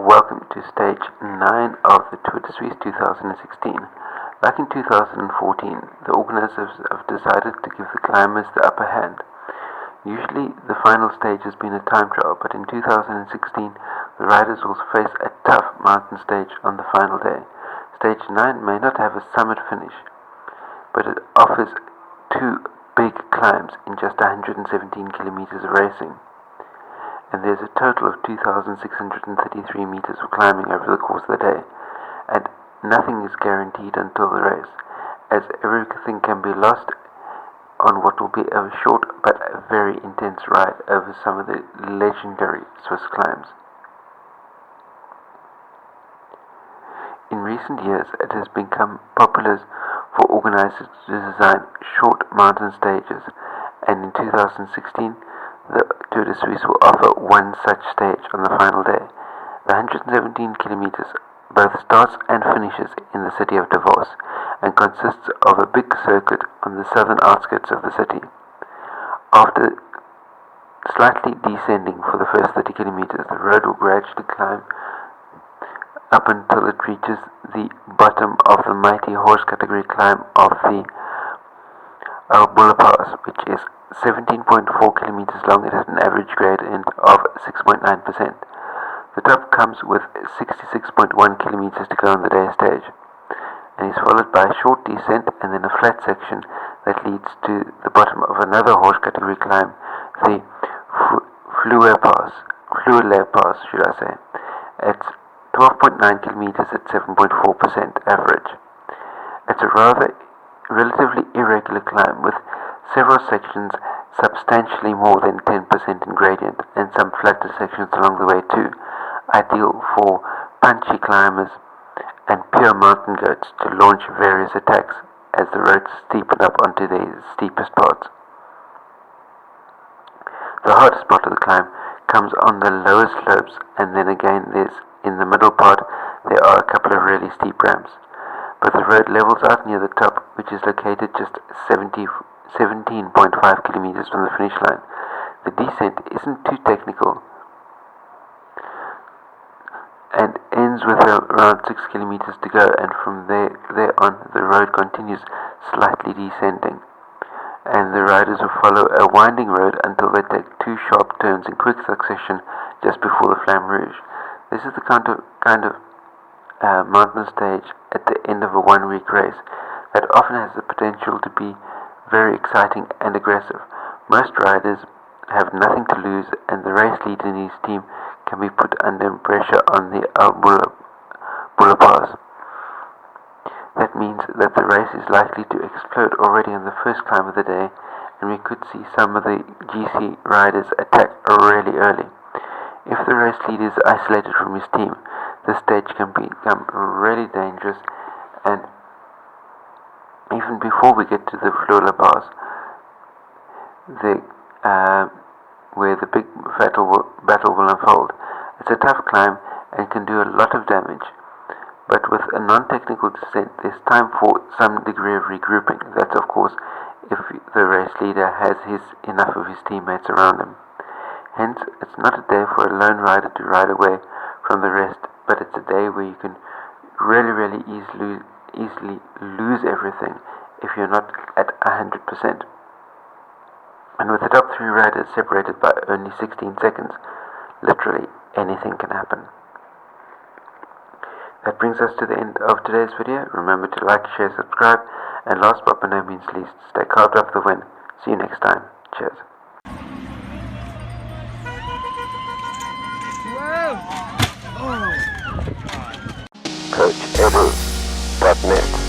Welcome to stage 9 of the Tour de Suisse 2016. Back in 2014, the organizers have decided to give the climbers the upper hand. Usually the final stage has been a time trial, but in 2016 the riders will face a tough mountain stage on the final day. Stage 9 may not have a summit finish, but it offers two big climbs in just 117 kilometers of racing. And there's a total of 2,633 meters of climbing over the course of the day, and nothing is guaranteed until the race, as everything can be lost on what will be a short but a very intense ride over some of the legendary Swiss climbs. In recent years, it has become popular for organizers to design short mountain stages, and in 2016 the Tour de Suisse will offer one such stage on the final day. The 117 kilometers both starts and finishes in the city of Davos and consists of a big circuit on the southern outskirts of the city. After slightly descending for the first 30 kilometers, the road will gradually climb up until it reaches the bottom of the mighty horse category climb of the Lopez, which is 17.4 kilometers long and has an average gradient of 6.9%. The top comes with 66.1 kilometers to go on the day stage, and is followed by a short descent and then a flat section that leads to the bottom of another horse category climb, the Fleur Pass, should I say. It's 12.9 kilometers at 7.4% average. It's a relatively irregular climb with several sections substantially more than 10% in gradient and some flatter sections along the way too, ideal for punchy climbers and pure mountain goats to launch various attacks as the roads steepen up onto the steepest parts. The hardest part of the climb comes on the lower slopes, and then again in the middle part there are a couple of really steep ramps. But the road levels out near the top, which is located just 17.5 kilometers from the finish line. The descent isn't too technical and ends with around 6 kilometers to go, and from there on the road continues slightly descending, and the riders will follow a winding road until they take two sharp turns in quick succession just before the Flamme Rouge. This is the kind of mountain stage at the end of a one-week race that often has the potential to be very exciting and aggressive. Most riders have nothing to lose, and the race leader and his team can be put under pressure on the Pass. That means that the race is likely to explode already on the first climb of the day, and we could see some of the GC riders attack really early. If the race leader is isolated from his team, the stage can become really dangerous, and even before we get to the Fleur Pass, where the big battle will unfold. It's a tough climb and can do a lot of damage, but with a non-technical descent there's time for some degree of regrouping. That's of course if the race leader has enough of his teammates around him. Hence, it's not a day for a lone rider to ride away from the rest, but it's a day where you can really easily lose everything if you're not at 100%. And with the top three riders separated by only 16 seconds, literally anything can happen. That brings us to the end of today's video. Remember to like, share, subscribe, and last but by no means least, stay carved up the win. See you next time. Cheers. CoachEdu.net